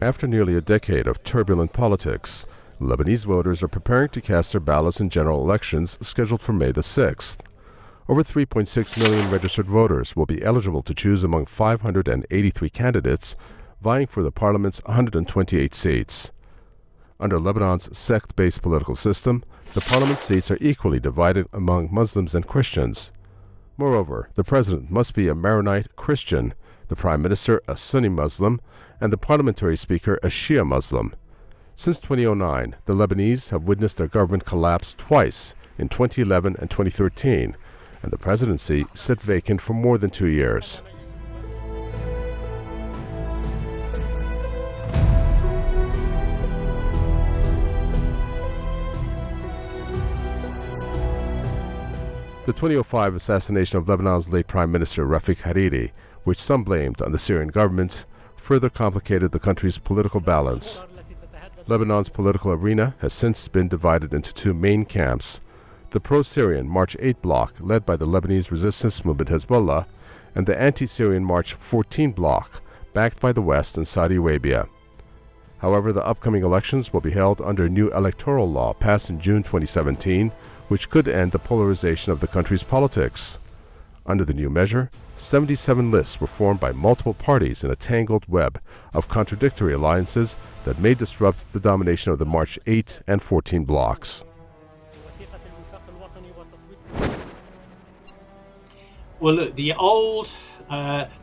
After nearly a decade of turbulent politics, Lebanese voters are preparing to cast their ballots in general elections scheduled for May the 6th. Over 3.6 million registered voters will be eligible to choose among 583 candidates vying for the parliament's 128 seats. Under Lebanon's sect-based political system, the parliament seats are equally divided among Muslims and Christians. Moreover, the president must be a Maronite Christian, the Prime Minister a Sunni Muslim, and the parliamentary speaker a Shia Muslim. Since 2009, the Lebanese have witnessed their government collapse twice, in 2011 and 2013, and the presidency sit vacant for more than 2 years. The 2005 assassination of Lebanon's late Prime Minister Rafik Hariri, which some blamed on the Syrian government, further complicated the country's political balance. Lebanon's political arena has since been divided into two main camps: the pro-Syrian March 8 bloc, led by the Lebanese resistance movement Hezbollah, and the anti-Syrian March 14 bloc, backed by the West and Saudi Arabia. However, the upcoming elections will be held under a new electoral law passed in June 2017, which could end the polarization of the country's politics. Under the new measure, 77 lists were formed by multiple parties in a tangled web of contradictory alliances that may disrupt the domination of the March 8 and 14 blocs. Well, look, the old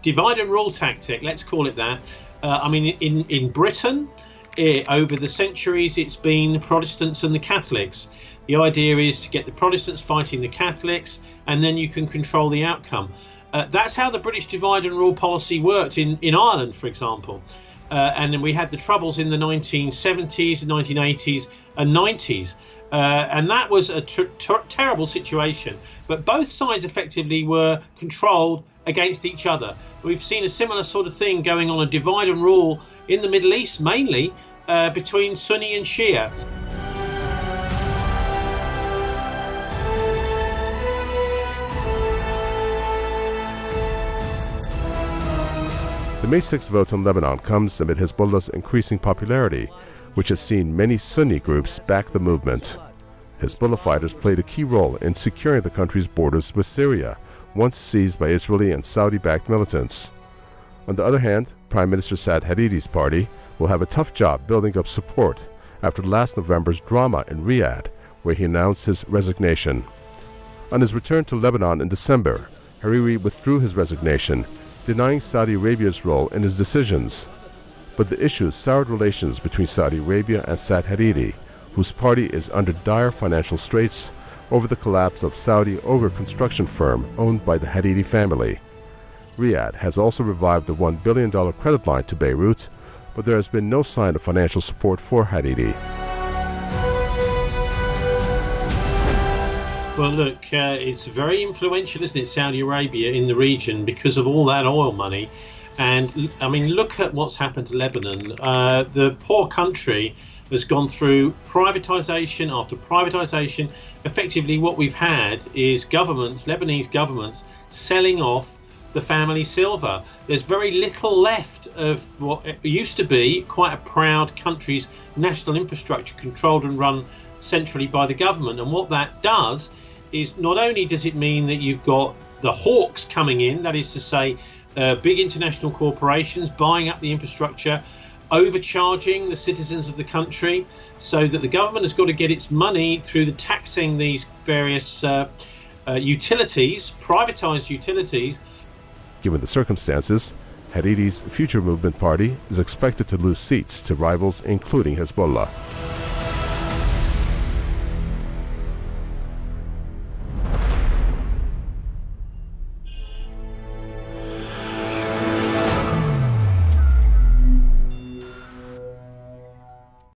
divide and rule tactic, let's call it that. In Britain, over the centuries, it's been Protestants and the Catholics. The idea is to get the Protestants fighting the Catholics, and then you can control the outcome. That's how the British divide and rule policy worked in Ireland, for example. And then we had the Troubles in the 1970s, 1980s and 90s. And that was a terrible situation. But both sides effectively were controlled against each other. We've seen a similar sort of thing going on, a divide and rule in the Middle East, mainly between Sunni and Shia. The May 6 vote on Lebanon comes amid Hezbollah's increasing popularity, which has seen many Sunni groups back the movement. Hezbollah fighters played a key role in securing the country's borders with Syria, once seized by Israeli and Saudi-backed militants. On the other hand, Prime Minister Saad Hariri's party will have a tough job building up support after last November's drama in Riyadh, where he announced his resignation. On his return to Lebanon in December, Hariri withdrew his resignation, denying Saudi Arabia's role in his decisions. But the issue soured relations between Saudi Arabia and Saad Hariri, whose party is under dire financial straits over the collapse of Saudi ogre construction firm owned by the Hariri family. Riyadh has also revived the $1 billion credit line to Beirut, but there has been no sign of financial support for Hariri. Well, look, it's very influential, isn't it, Saudi Arabia in the region because of all that oil money. And, I mean, look at what's happened to Lebanon. The poor country has gone through privatization after privatization. Effectively, what we've had is governments, Lebanese governments, selling off the family silver. There's very little left of what used to be quite a proud country's national infrastructure, controlled and run centrally by the government. And what that does is not only does it mean that you've got the hawks coming in, that is to say big international corporations buying up the infrastructure, overcharging the citizens of the country, so that the government has got to get its money through the taxing these various utilities, privatized utilities. Given the circumstances, Hariri's future movement party is expected to lose seats to rivals including Hezbollah.